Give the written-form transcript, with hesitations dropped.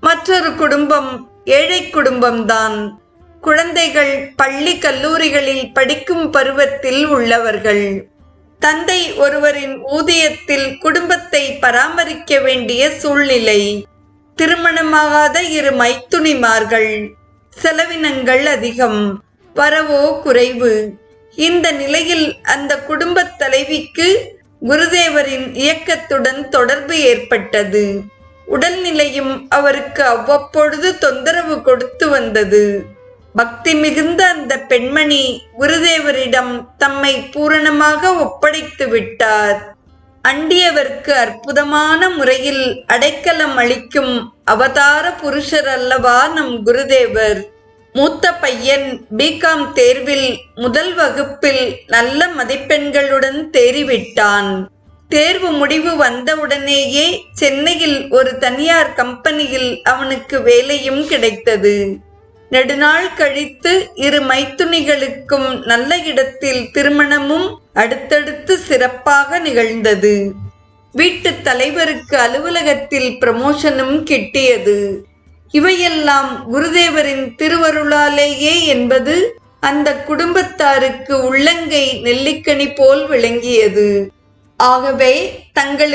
மற்றொரு குடும்பம் ஏழை குடும்பம்தான். குழந்தைகள் பள்ளி கல்லூரிகளில் படிக்கும் பருவத்தில் உள்ளவர்கள். தந்தை ஒருவரின் ஊதியத்தில் குடும்பத்தை பராமரிக்க வேண்டிய சூழ்நிலை. திருமணமாகாத இரு மைத்துனிமார்கள். செலவினங்கள் அதிகம், வரவோ குறைவு. இந்த நிலையில் அந்த குடும்பத் தலைவிக்கு குருதேவரின் இயக்கத்துடன் தொடர்பு ஏற்பட்டது. உடல்நிலையும் அவருக்கு அவ்வப்பொழுது தொந்தரவு கொடுத்து வந்தது. பக்தி மிகுந்த அந்த பெண்மணி குருதேவரிடம் தம்மை பூரணமாக ஒப்படைத்து விட்டார். அண்டியவர்க்கு அற்புதமான முறையில் அடைக்கலம் அளிக்கும் அவதார புருஷர் அல்லவா நம் குருதேவர். மூத்த பையன் பிகாம் தேர்வில் முதல் வகுப்பில் நல்ல மதிப்பெண்களுடன் தேறிவிட்டான். தேர்வு முடிவு வந்தவுடனேயே சென்னையில் ஒரு தனியார் கம்பெனியில் அவனுக்கு வேலையும் கிடைத்தது. நெடுநாள் கழித்து இரு மைத்துனிகளுக்கும் நல்ல இடத்தில் திருமணமும் அடுத்தடுத்து சிறப்பாக நிகழ்ந்தது. வீட்டு தலைவருக்கு அலுவலகத்தில் ப்ரமோஷனும் கிட்டியது. இவையெல்லாம் குருதேவரின் திருவருளாலேயே என்பது அந்த குடும்பத்தாருக்கு உள்ளங்கை நெல்லிக்கனி போல் விளங்கியது. ஆகவே தங்களுக்கு